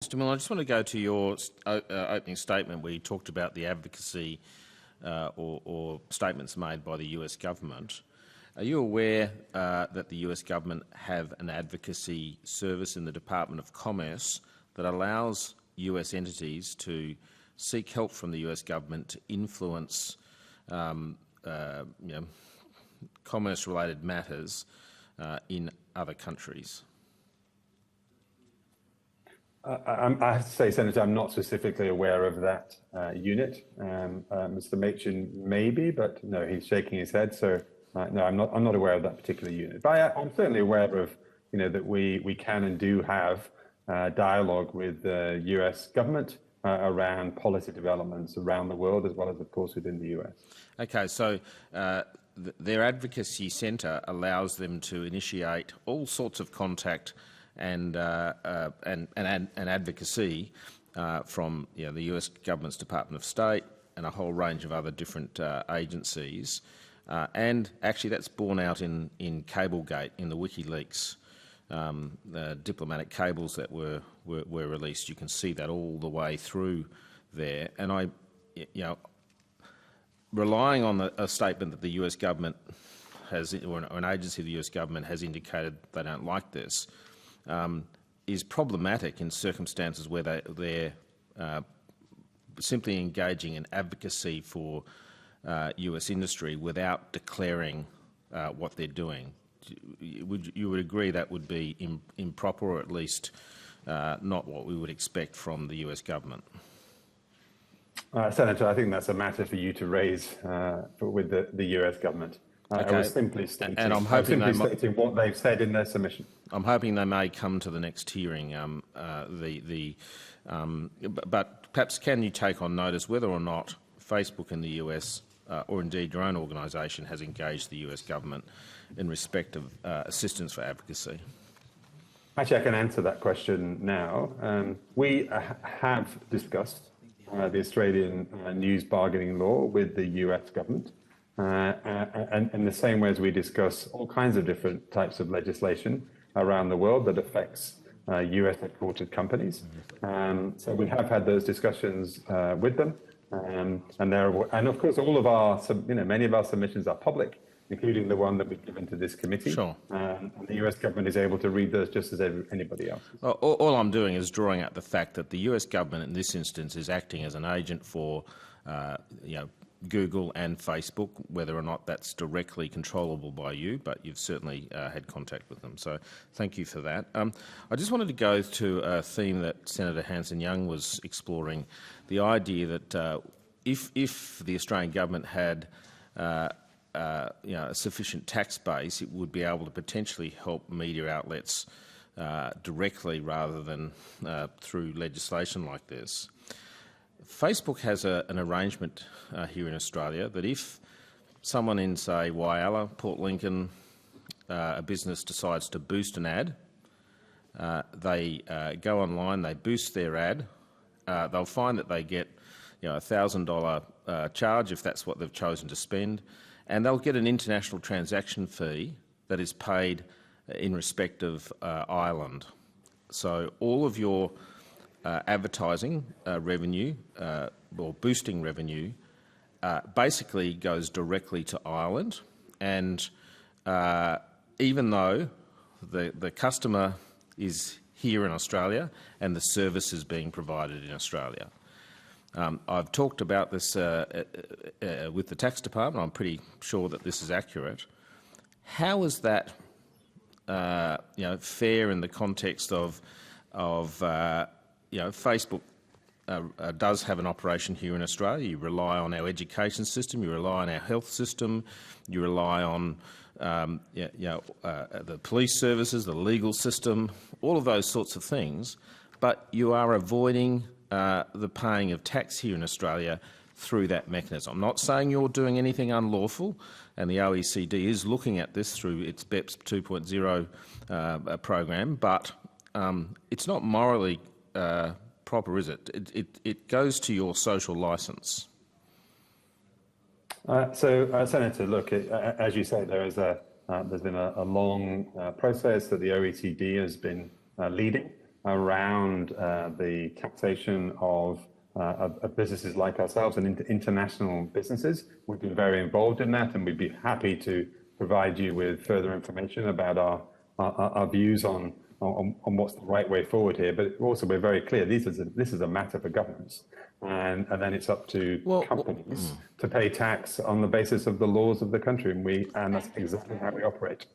Mr. Milne, I just want to go to your opening statement where you talked about the advocacy or statements made by the US government. Are you aware that the US government have an advocacy service in the Department of Commerce that allows US entities to seek help from the US government to influence commerce-related matters in other countries? I have to say, Senator, I'm not specifically aware of that unit. Mr. Machin maybe, but no, he's shaking his head. So no, I'm not aware of that particular unit. But I'm certainly aware of, that we can and do have dialogue with the US government around policy developments around the world, as well as, of course, within the US. Okay, so their advocacy centre allows them to initiate all sorts of contact and advocacy from the US government's Department of State and a whole range of other different agencies, and actually that's borne out in Cablegate, in the WikiLeaks diplomatic cables that were released. You can see that all the way through there, and relying on a statement that the US government has, or an agency of the US government has indicated they don't like this, is problematic in circumstances where they're simply engaging in advocacy for US industry without declaring what they're doing. You would agree that would be improper, or at least not what we would expect from the US government? Senator, I think that's a matter for you to raise with the US government. Okay. I was simply stating, and I'm hoping stating what they've said in their submission. I'm hoping they may come to the next hearing. But perhaps can you take on notice whether or not Facebook in the US, or indeed your own organisation, has engaged the US government in respect of assistance for advocacy? Actually, I can answer that question now. We have discussed the Australian news bargaining law with the US government. And in the same way as we discuss all kinds of different types of legislation around the world that affects US headquartered companies. So we have had those discussions with them. And of course, all of our, many of our submissions are public, including the one that we've given to this committee. Sure. And the US government is able to read those just as anybody else. All I'm doing is drawing out the fact that the US government in this instance is acting as an agent for, Google and Facebook, whether or not that's directly controllable by you, but you've certainly had contact with them. So thank you for that. I just wanted to go to a theme that Senator Hanson-Young was exploring, the idea that if the Australian government had a sufficient tax base, it would be able to potentially help media outlets directly rather than through legislation like this. Facebook has an arrangement here in Australia that if someone in, say, Whyalla, Port Lincoln, a business decides to boost an ad, they go online, they boost their ad, they'll find that they get a $1,000 charge if that's what they've chosen to spend, and they'll get an international transaction fee that is paid in respect of Ireland. So all of your advertising revenue or boosting revenue basically goes directly to Ireland, and even though the customer is here in Australia and the service is being provided in Australia. I've talked about this with the tax department. I'm pretty sure that this is accurate. How is that fair in the context of Facebook does have an operation here in Australia. You rely on our education system, you rely on our health system, you rely on the police services, the legal system, all of those sorts of things, but you are avoiding the paying of tax here in Australia through that mechanism. I'm not saying you're doing anything unlawful, and the OECD is looking at this through its BEPS 2.0 program, but it's not morally proper, is it? It goes to your social licence. Senator, look, as you say, there's been a long process that the OECD has been leading around the taxation of businesses like ourselves and international businesses. We've been very involved in that, and we'd be happy to provide you with further information about our views on what's the right way forward here. But also, we're very clear this is a matter for governments, and then it's up to companies to pay tax on the basis of the laws of the country, and that's exactly how we operate.